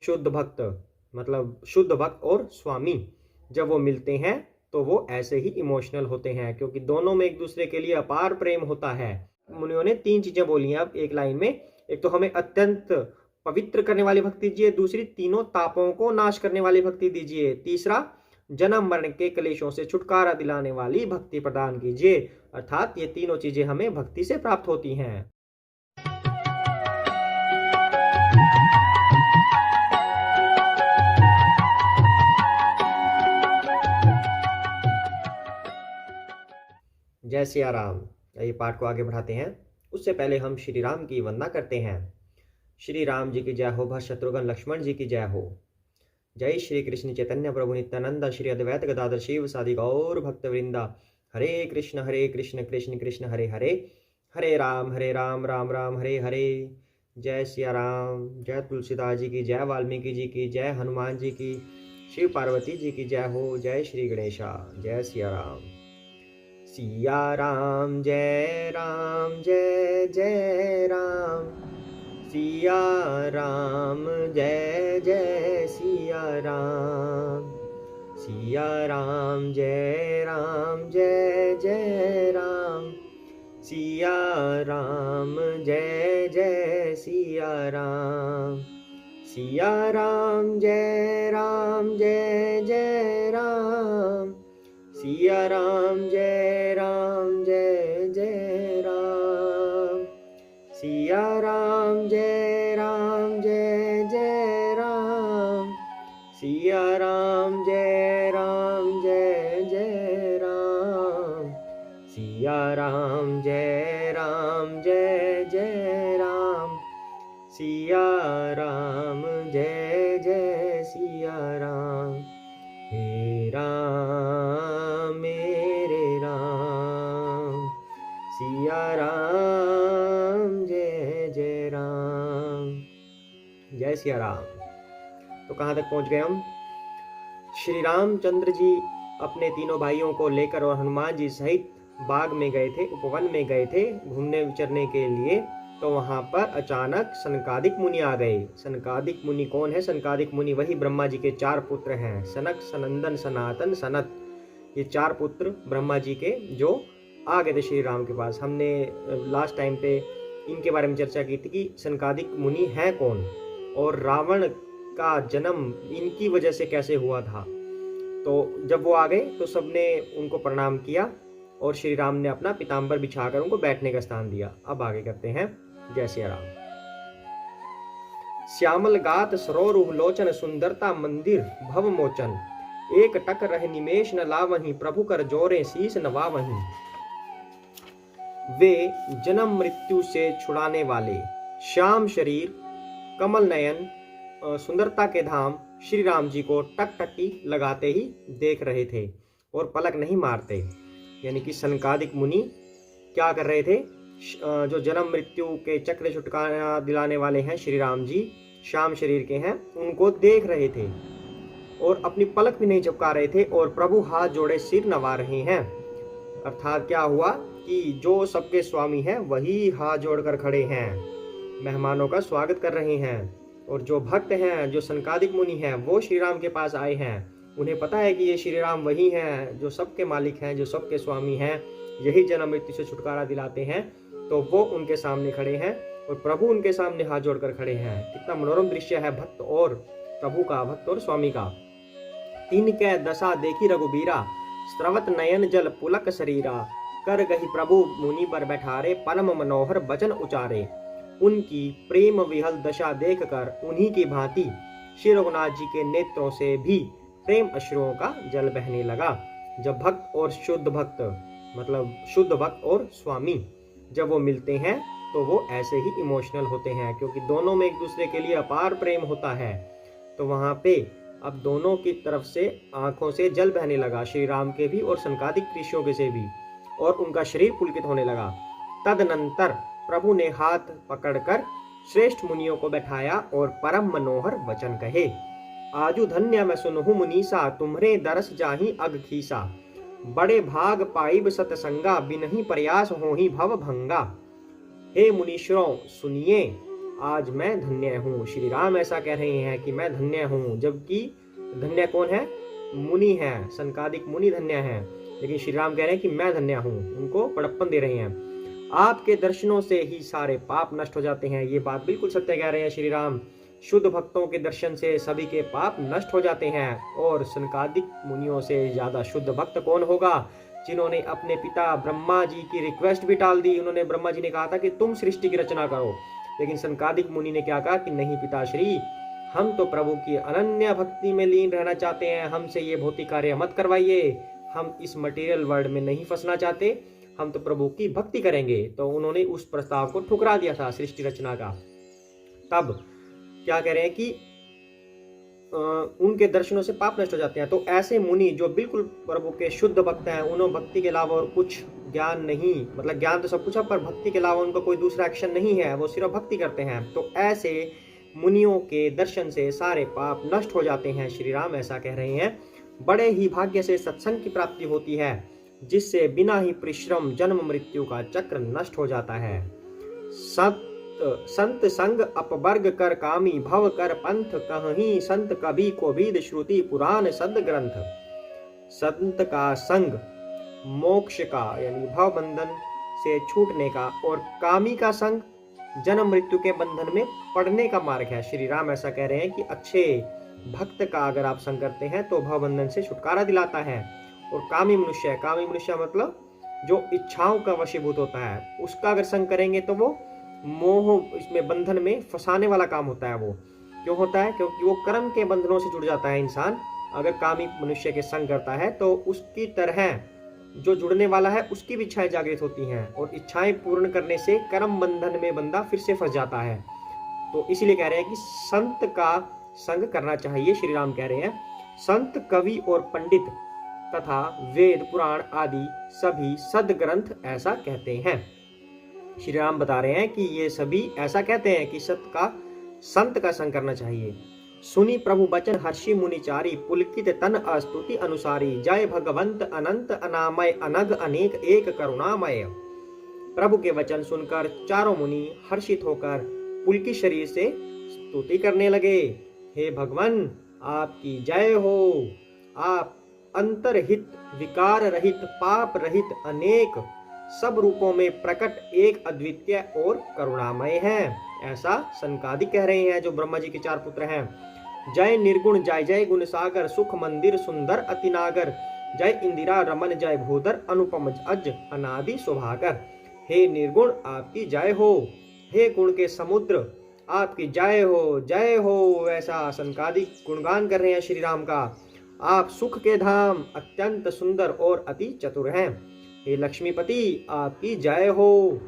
शुद्ध भक्त मतलब शुद्ध भक्त और स्वामी जब वो मिलते हैं तो वो ऐसे ही इमोशनल होते हैं, क्योंकि दोनों में एक दूसरे के लिए अपार प्रेम होता है। मुनियों ने 3 चीजें बोली हैं अब एक लाइन में। एक तो हमें अत्यंत पवित्र करने वाली भक्ति दीजिए, दूसरी तीनों तापों को नाश करने वाली भक्ति दीजिए, तीसरा जन्म मरण के क्लेशों से छुटकारा दिलाने वाली भक्ति प्रदान कीजिए। अर्थात ये तीनों चीजें हमें भक्ति से प्राप्त होती हैं। जय सिया राम। ये पाठ को आगे बढ़ाते हैं। उससे पहले हम श्री राम की वंदना करते हैं। श्री राम जी की जय हो, भरत शत्रुघ्न लक्ष्मण जी की जय हो। जय श्री कृष्ण चैतन्य प्रभु नित्यानंद श्री अद्वैत गदाधर शिव सादि गौर भक्त वृंदा। हरे कृष्ण कृष्ण कृष्ण हरे हरे, हरे राम राम राम हरे हरे। जय सिया राम। जय तुलसीदास जी की जय, वाल्मीकि जी की जय, हनुमान जी की, शिव पार्वती जी की जय हो। जय श्री गणेशा। जय सिया राम। सिया राम जय जय राम, सिया राम जय जय सिया राम, सिया राम जय जय राम, सिया राम जय जय सिया राम, सिया राम जय जय राम, सिया राम जय जय राम, सिया राम जय जय राम, सिया राम जय जय राम, सिया राम जय जय राम, सिया राम जय जय सिया राम। हे राम मेरे राम, सिया राम जय जय राम। जय सिया राम। तो कहाँ तक पहुँच गए हम? श्री रामचंद्र जी अपने तीनों भाइयों को लेकर और हनुमान जी सहित बाग में गए थे, उपवन में गए थे घूमने विचरने के लिए। तो वहां पर अचानक सनकादिक मुनि आ गए। सनकादिक मुनि कौन है? सनकादिक मुनि वही ब्रह्मा जी के 4 पुत्र हैं, सनक, सनंदन, सनातन, सनत। ये 4 पुत्र ब्रह्मा जी के जो आ गए थे श्री राम के पास। हमने लास्ट टाइम पे इनके बारे में चर्चा की थी कि सनकादिक मुनि हैं कौन और रावण का जन्म इनकी वजह से कैसे हुआ था। तो जब वो आ गए तो सबने उनको प्रणाम किया और श्री राम ने अपना पीताम्बर बिछाकर उनको बैठने का स्थान दिया। अब आगे करते हैं। जय सिया राम। श्यामल गात सरोरुह लोचन, सुंदरता मंदिर भव मोचन, एक टक रह निमेश न लावहीं, प्रभु कर जोरे शीस नवावहीं। वे जन्म मृत्यु से छुड़ाने वाले, श्याम शरीर, कमल नयन, सुंदरता के धाम श्री राम जी को टकटकी लगाते ही देख रहे थे और पलक नहीं मारते। यानी कि सनकादिक मुनि क्या कर रहे थे? जो जन्म मृत्यु के चक्र छुटकारा दिलाने वाले हैं श्री राम जी, श्याम शरीर के हैं, उनको देख रहे थे और अपनी पलक भी नहीं झपका रहे थे और प्रभु हाथ जोड़े सिर नवा रहे हैं। अर्थात क्या हुआ कि जो सबके स्वामी हैं वही हाथ जोड़कर खड़े हैं, मेहमानों का स्वागत कर रहे हैं। और जो भक्त हैं, जो सनकादिक मुनि हैं, वो श्री राम के पास आए हैं। उन्हें पता है कि ये श्री राम वही हैं जो सबके मालिक हैं, जो सबके स्वामी हैं, यही जन्म मृत्यु से छुटकारा दिलाते हैं। तो वो उनके सामने खड़े हैं और प्रभु उनके सामने हाथ जोड़कर खड़े हैं। कितना मनोरम दृश्य है भक्त और प्रभु का, भक्त और स्वामी का। तिनकै दशा देखी रघुबीरा, स्रवत नयन जल पुलक शरीरा, कर गही प्रभु मुनि बर बैठारे, परम मनोहर बचन उचारे। उनकी प्रेम विहल दशा देखकर उन्हीं की भांति श्री रघुनाथ जी के नेत्रों से भी प्रेम अश्रुओं का जल बहने लगा। जब भक्त और शुद्ध भक्त मतलब शुद्ध भक्त और स्वामी जब वो मिलते हैं तो वो ऐसे ही इमोशनल होते हैं, क्योंकि दोनों में एक दूसरे के लिए अपार प्रेम होता है। तो वहां पे अब दोनों की तरफ से आंखों से जल बहने लगा, श्री राम के भी और सनकादिक ऋषियों के से भी, और उनका शरीर पुलकित होने लगा। तदनंतर प्रभु ने हाथ पकड़कर श्रेष्ठ मुनियों को बैठाया और परम मनोहर वचन कहे। आजु धन्य मैं सुनहु मुनीसा, तुम्हरे दरस जाहि अग खीसा, बड़े भाग पाइब सतसंगा, बिनहि प्रयास होहि भव भंगा। हे मुनीश्वरों सुनिए, आज मैं धन्य हूँ। श्री राम ऐसा कह रहे हैं कि मैं धन्य हूँ, जबकि धन्य कौन है? मुनि है, सनकादिक मुनि धन्य है, लेकिन श्री राम कह रहे हैं कि मैं धन्य हूँ, उनको बड़प्पन दे रहे हैं। आपके दर्शनों से ही सारे पाप नष्ट हो जाते हैं। ये बात बिल्कुल सत्य कह रहे हैं श्री राम। शुद्ध भक्तों के दर्शन से सभी के पाप नष्ट हो जाते हैं। और सनकादिक मुनियों से ज्यादा शुद्ध भक्त कौन होगा, जिन्होंने अपने पिता ब्रह्मा जी की रिक्वेस्ट भी टाल दी। उन्होंने, ब्रह्मा जी ने कहा था कि तुम सृष्टि की रचना करो, लेकिन सनकादिक मुनि ने क्या कहा कि नहीं पिताश्री, हम तो प्रभु की अनन्य भक्ति में लीन रहना चाहते हैं, हमसे ये भौतिक कार्य मत करवाइए, हम इस मटेरियल वर्ल्ड में नहीं फंसना चाहते, हम तो प्रभु की भक्ति करेंगे। तो उन्होंने उस प्रस्ताव को ठुकरा दिया था सृष्टि रचना का। तब क्या कह रहे हैं कि उनके दर्शनों से पाप नष्ट हो जाते हैं। तो ऐसे मुनि जो बिल्कुल प्रभु के शुद्ध भक्त हैं, उन्होंने भक्ति के अलावा और कुछ ज्ञान नहीं, मतलब ज्ञान तो सब कुछ है पर भक्ति के अलावा उनका कोई दूसरा एक्शन नहीं है, वो सिर्फ भक्ति करते हैं। तो ऐसे मुनियों के दर्शन से सारे पाप नष्ट हो जाते हैं। श्री राम ऐसा कह रहे हैं। बड़े ही भाग्य से सत्संग की प्राप्ति होती है, जिससे बिना ही परिश्रम जन्म मृत्यु का चक्र नष्ट हो जाता है। संत संग अपवर्ग कर कामी, भव कर पंथ कहीं संत कभी को विद श्रुति पुराण सद ग्रंथ। संत का संग मोक्ष का यानी भव बंधन से छूटने का, और कामी का संग जन्म मृत्यु के बंधन में पड़ने का मार्ग है। श्री राम ऐसा कह रहे हैं कि अच्छे भक्त का अगर आप संग करते हैं तो भव बंधन से छुटकारा दिलाता है। और कामी मनुष्य मतलब जो इच्छाओं का वशीभूत होता है, उसका अगर संग करेंगे तो वो मोह, इसमें बंधन में फंसाने वाला काम होता है। वो क्यों होता है? क्योंकि वो कर्म के बंधनों से जुड़ जाता है इंसान। अगर कामी मनुष्य के संग करता है तो उसकी तरह जो जुड़ने वाला है उसकी भी इच्छाएं जागृत होती हैं, और इच्छाएं पूर्ण करने से कर्म बंधन में बंदा फिर से फंस जाता है। तो इसीलिए कह रहे हैं कि संत का संग करना चाहिए। श्री राम कह रहे हैं संत, कवि और पंडित तथा वेद पुराण आदि सभी सदग्रंथ ऐसा कहते हैं। श्री राम बता रहे हैं कि ये सभी ऐसा कहते हैं कि संत का संग करना चाहिए। सुनी प्रभु बचन हर्षि मुनिचारी, पुलकित तन अस्तुति अनुसारी, जय भगवंत अनंत अनामय अनग अनेक एक करुणामय। प्रभु के वचन सुनकर चारों मुनि हर्षित होकर पुलकित शरीर से स्तुति करने लगे। हे भगवान, आपकी जय हो। आप अंतरहित, विकार रहित, पाप रहित, अनेक सब रूपों में प्रकट, एक अद्वितीय और करुणामय हैं। ऐसा सनकादिक कह रहे हैं जो ब्रह्मा जी के चार पुत्र हैं। जय निर्गुण, जय जय गुण सागर, सुख मंदिर सुंदर अति नागर, जय इंदिरा रमन, जय भूधर अनुपम अज अनादि सुभाकर। हे निर्गुण, आपकी जय हो। हे गुण के समुद्र, आपकी जय हो, जय हो। ऐसा सनकादिक गुणगान कर रहे हैं श्री राम का। आप सुख के धाम, अत्यंत सुंदर और अति चतुर हैं। हे लक्ष्मीपति, आपकी जय हो।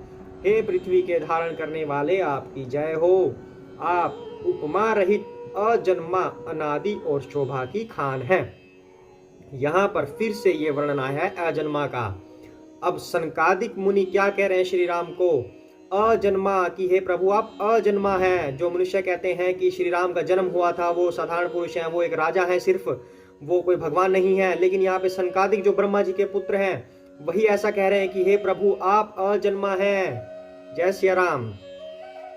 हे पृथ्वी के धारण करने वाले, आपकी जय हो। आप उपमा रहित, अजन्मा, अनादि और शोभा की खान है। यहाँ पर फिर से ये वर्णन आया है अजन्मा का। अब सनकादिक मुनि क्या कह रहे हैं श्री राम को? अजन्मा, कि हे प्रभु आप अजन्मा हैं। जो मनुष्य कहते हैं कि श्री राम का जन्म हुआ था वो साधारण पुरुष हैं, वो एक राजा है सिर्फ, वो कोई भगवान नहीं है। लेकिन यहाँ पे सनकादिक जो ब्रह्मा जी के पुत्र हैं वही ऐसा कह रहे हैं कि हे प्रभु आप अजन्मा हैं। जय सिया राम।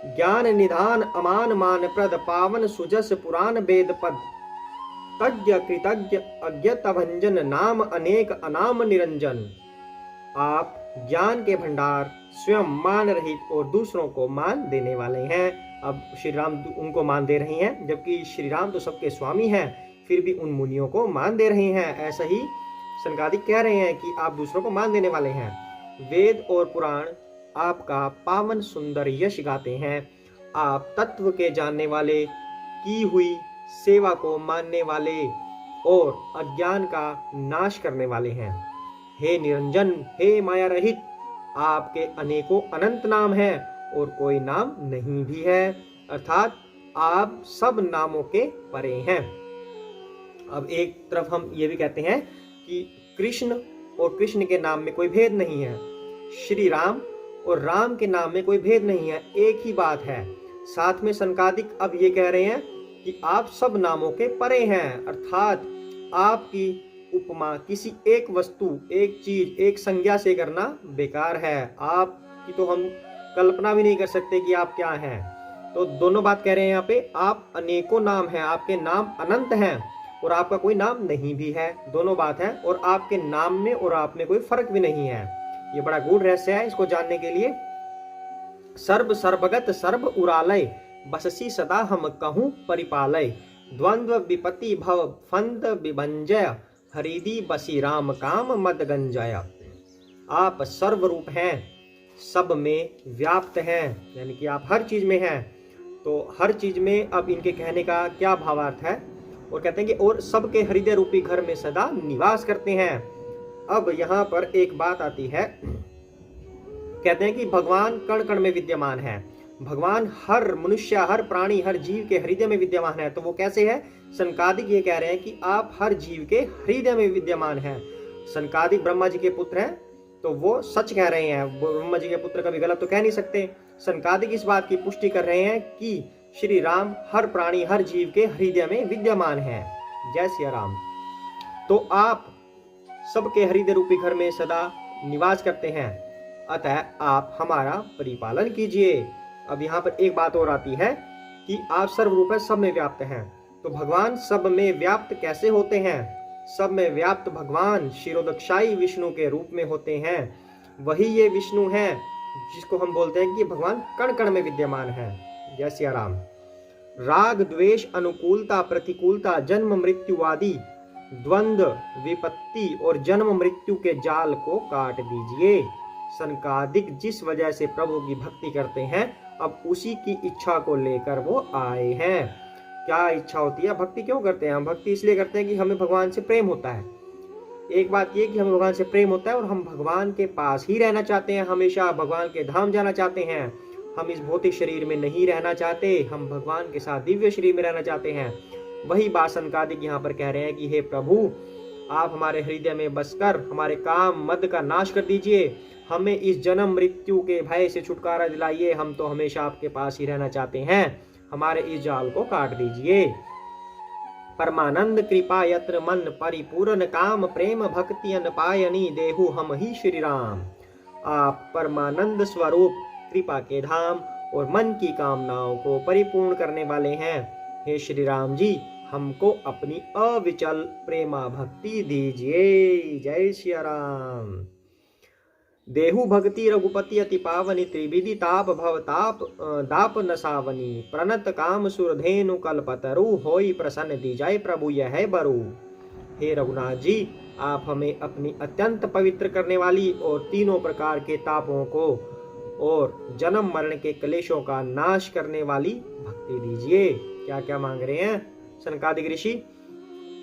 ज्ञान निधान अमान मान प्रद, पावन सुजस पुराण वेद पद, तज्ञ कृतज्ञ अज्ञत भंजन, नाम अनेक अनाम निरंजन। आप ज्ञान के भंडार, स्वयं मान रहित और दूसरों को मान देने वाले हैं। अब श्री राम उनको मान दे रहे हैं, जबकि श्री राम तो सबके स्वामी हैं, फिर भी उन मुनियों को मान दे रहे हैं। ऐसा ही सनकादिक कह रहे हैं कि आप दूसरों को मान देने वाले हैं। वेद और पुराण आपका पावन सुंदर यश गाते हैं। आप तत्व के जानने वाले, की हुई सेवा को मानने वाले और अज्ञान का नाश करने वाले हैं। हे निरंजन, हे माया रहित, आपके अनेकों अनंत नाम हैं और कोई नाम नहीं भी है, अर्थात आप सब नामों के परे हैं। अब एक तरफ हम ये भी कहते हैं कि कृष्ण और कृष्ण के नाम में कोई भेद नहीं है, श्री राम और राम के नाम में कोई भेद नहीं है, एक ही बात है। साथ में सनकादिक अब ये कह रहे हैं कि आप सब नामों के परे हैं, अर्थात आपकी उपमा किसी एक वस्तु, एक चीज, एक संज्ञा से करना बेकार है। आपकी तो हम कल्पना भी नहीं कर सकते कि आप क्या हैं। तो दोनों बात कह रहे हैं यहाँ पे, आप अनेकों नाम हैं, आपके नाम अनंत हैं और आपका कोई नाम नहीं भी है, दोनों बात है। और आपके नाम में और आप में कोई फर्क भी नहीं है। ये बड़ा गूढ़ रहस्य है, इसको जानने के लिए सर्व सर्वगत सर्व उरालय, बससी सदा हम कहूँ परिपालय, द्वंद्व विपत्ति भव फंद विभंजय, हरिदी बसी राम काम मद गंजय। आप सर्वरूप हैं, सब में व्याप्त हैं, यानी कि आप हर चीज में हैं। तो हर चीज में अब इनके कहने का क्या भावार्थ है, और कहते हैं कि और सबके हृदय रूपी घर में सदा निवास करते हैं। अब यहाँ पर एक बात आती है, कहते हैं कि भगवान कण कण में विद्यमान है, भगवान हर मनुष्य, हर प्राणी, हर जीव के हृदय में विद्यमान है। तो वो कैसे है? सनकादिक ये कह रहे हैं कि आप हर जीव के हृदय में विद्यमान हैं। सनकादिक ब्रह्मा जी के पुत्र हैं, तो वो सच कह रहे हैं, ब्रह्मा जी के पुत्र कभी गलत तो कह नहीं सकते। सनकादिक इस बात की पुष्टि कर रहे हैं कि श्री राम हर प्राणी, हर जीव के हृदय में विद्यमान है। जय सिया राम। तो आप सबके हृदय रूपी घर में सदा निवास करते हैं, अतः आप हमारा परिपालन कीजिए। अब यहाँ पर एक बात और आती है कि आप सर्वरूप सब में व्याप्त हैं। तो भगवान सब में व्याप्त कैसे होते हैं? सब में व्याप्त भगवान शिरोदक्षाई विष्णु के रूप में होते हैं। वही ये विष्णु हैं जिसको हम बोलते हैं कि भगवान कण कण में विद्यमान है। जय सिया राम। राग द्वेष अनुकूलता प्रतिकूलता जन्म मृत्यु आदि द्वंद्व विपत्ति और जन्म मृत्यु के जाल को काट दीजिए। सनकादिक जिस वजह से प्रभु की भक्ति करते हैं, अब उसी की इच्छा को लेकर वो आए हैं। क्या इच्छा होती है? भक्ति क्यों करते हैं हम? भक्ति इसलिए करते हैं कि हमें भगवान से प्रेम होता है। एक बात ये कि हमें भगवान से प्रेम होता है और हम भगवान के पास ही रहना चाहते हैं, हमेशा भगवान के धाम जाना चाहते हैं। हम इस भौतिक शरीर में नहीं रहना चाहते, हम भगवान के साथ दिव्य शरीर में रहना चाहते हैं। वही बात सनकादिक यहाँ पर कह रहे हैं कि हे प्रभु, आप हमारे हृदय में बसकर हमारे काम मद का नाश कर दीजिए, हमें इस जन्म मृत्यु के भय से छुटकारा दिलाइए। हम तो हमेशा आपके पास ही रहना चाहते हैं, हमारे इस जाल को काट दीजिए। परमानंद कृपा यत्र मन परिपूर्ण काम प्रेम भक्ति अनपायनी देहु हम ही श्री राम। आप परमानंद स्वरूप कृपा के धाम और मन की कामनाओं को परिपूर्ण करने वाले हैं। हे श्री राम जी, हमको अपनी अविचल प्रेमा भक्ति दीजिए। जय श्री राम। देहु भक्ति रघुपति अति पावनी त्रिविधि ताप भव ताप दाप नसावनी प्रणत काम सुरधेनु कल्पतरु होई प्रसन्न दीजाय प्रभु यह बरु। हे रघुनाथ जी, आप हमें अपनी अत्यंत पवित्र करने वाली और तीनों प्रकार के तापों को और जन्म मरण के क्लेशों का नाश करने वाली भक्ति दीजिए। क्या क्या मांग रहे हैं सनकादिक ऋषि?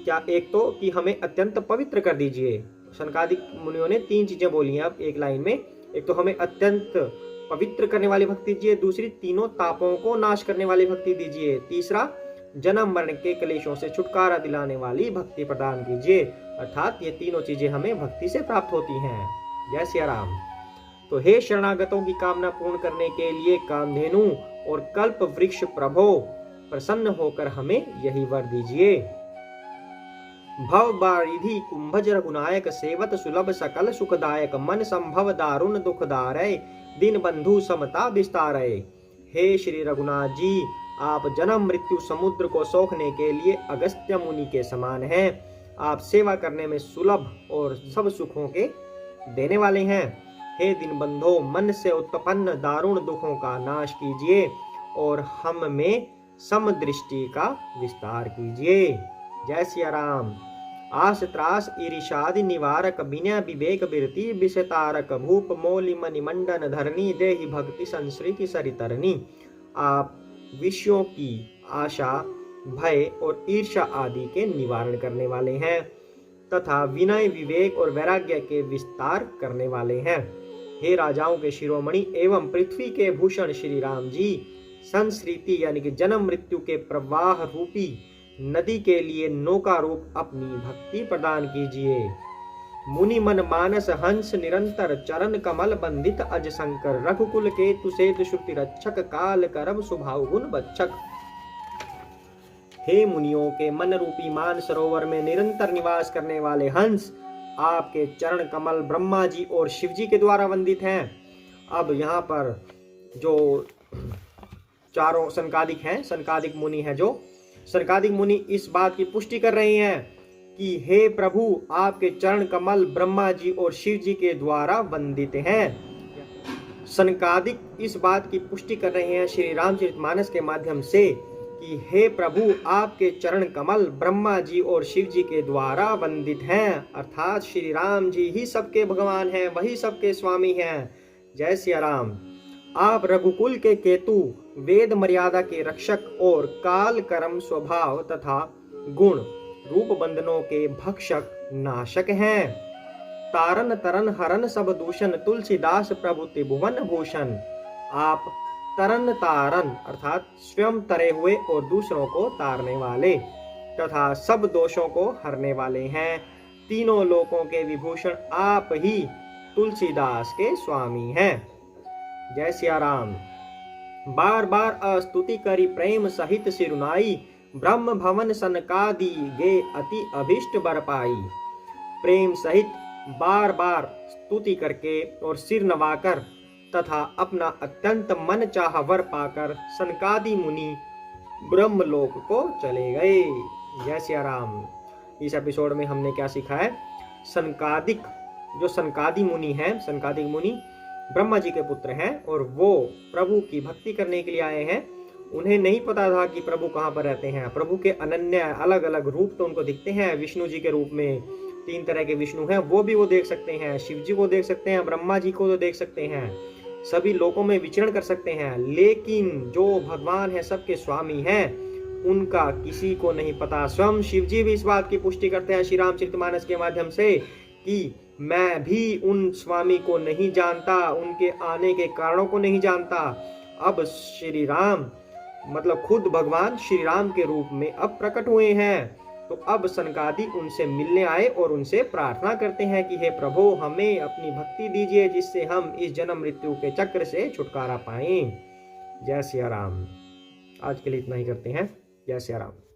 क्या एक तो कि हमें अत्यंत पवित्र कर दीजिए। सनकादिक मुनियों ने तीन चीजें बोली हैं अब एक लाइन में। एक तो हमें अत्यंत पवित्र करने वाली भक्ति दीजिए, दूसरी तीनों तापों को नाश करने वाली भक्ति दीजिए, तीसरा जन्म मरण के क्लेशों से छुटकारा दिलाने वाली भक्ति प्रदान कीजिए। अर्थात ये तीनों चीजें हमें भक्ति से प्राप्त होती हैं। जय सिया राम। तो हे शरणागतों की कामना पूर्ण करने के लिए कामधेनु और कल्प वृक्ष प्रभो, प्रसन्न होकर हमें यही वर दीजिए। भव बारिधि कुंभज रघुनायक सेवत सुलभ सकल सुखदायक मन संभव दारुण दुखदारय दिन बंधु समता विस्तारय। हे श्री रघुनाथ जी, आप जन्म मृत्यु समुद्र को सोखने के लिए अगस्त्य मुनि के समान हैं। आप सेवा करने में सुलभ और सब सुखों के देने वाले हैं। हे दिन बंधो, मन से उत्पन्न दारुण दुखों का नाश कीजिए और हम में समदृष्टि का विस्तार कीजिए। जय सिया राम। आस त्रास ईरिषादि निवारक विनय विवेक बिरति विषतारक भूप मौलि मणिमंडन धरणी देहि भक्ति संस्कृति सरितरणी। आप विषयों की आशा भय और ईर्षा आदि के निवारण करने वाले हैं तथा विनय विवेक और वैराग्य के विस्तार करने वाले हैं। हे राजाओं के शिरोमणि एवं पृथ्वी के भूषण श्री राम जी, संस्कृति यानी कि जन्म मृत्यु के प्रवाह रूपी नदी के लिए नौका रूप अपनी भक्ति प्रदान कीजिए। मुनि मन मानस हंस निरंतर चरण कमल बंदित अज शंकर रघुकुल केतु सेतु श्रुति रक्षक काल करम सुभाव गुण बक्षक। हे मुनियों के मन रूपी मान सरोवर में निरंतर निवास करने वाले हंस, आपके चरण कमल ब्रह्मा जी और शिव जी के द्वारा वंदित हैं। अब यहाँ पर जो चारों सनकादिक हैं, सनकादिक मुनि हैं, जो सनकादिक मुनि इस बात की पुष्टि कर रहे हैं कि हे प्रभु, आपके चरण कमल ब्रह्मा जी और शिव जी के द्वारा वंदित हैं। सनकादिक इस बात की पुष्टि कर रहे हैं श्री रामचरितमानस के माध्यम से कि हे प्रभु, आपके चरण कमल ब्रह्मा जी और शिव जी के द्वारा वंदित हैं, अर्थात श्री राम जी ही सबके भगवान हैं, वही सबके स्वामी हैं। जय सिया राम। आप रघुकुल के केतु, वेद मर्यादा के रक्षक और काल कर्म स्वभाव तथा गुण रूप बंधनों के भक्षक नाशक हैं। तारन तरन हरन सब दूषण, तुलसीदास प्रभु त्रिभुवन भूषण। आप तरन तारन अर्थात स्वयं तरे हुए और दूसरों को तारने वाले तथा सब दोषों को हरने वाले हैं। तीनों लोकों के विभूषण आप ही तुलसीदास के स्वामी हैं। जय सिया राम। बार बार अस्तुति करी प्रेम सहित सिरुनाई, ब्रह्म भवन सनकादि गे अति अभिष्ट बर पाई। प्रेम सहित बार बार स्तुति करके और सिर नवाकर तथा अपना अत्यंत मन चाह वर पाकर सनकादि मुनि ब्रह्मलोक को चले गए। जय सिया राम। इस एपिसोड में हमने क्या सीखा है? सनकादिक, जो सनकादि मुनि हैं, सनकादिक मुनि ब्रह्मा जी के पुत्र हैं और वो प्रभु की भक्ति करने के लिए आए हैं। उन्हें नहीं पता था कि प्रभु कहाँ पर रहते हैं। प्रभु के अनन्य अलग अलग रूप तो उनको दिखते हैं, विष्णु जी के रूप में 3 तरह के विष्णु हैं, वो भी वो देख सकते हैं, शिव जी को देख सकते हैं, ब्रह्मा जी को तो देख सकते हैं, सभी लोकों में विचरण कर सकते हैं, लेकिन जो भगवान है सबके स्वामी हैं उनका किसी को नहीं पता। स्वयं शिव जी भी इस बात की पुष्टि करते हैं श्री रामचरितमानस के माध्यम से कि मैं भी उन स्वामी को नहीं जानता, उनके आने के कारणों को नहीं जानता। अब श्री राम मतलब खुद भगवान श्री राम के रूप में अब प्रकट हुए हैं। तो अब सनकादि उनसे मिलने आए और उनसे प्रार्थना करते हैं कि हे प्रभु, हमें अपनी भक्ति दीजिए जिससे हम इस जन्म मृत्यु के चक्र से छुटकारा पाएं। जय सिया राम। आज के लिए इतना ही करते हैं। जय सिया राम।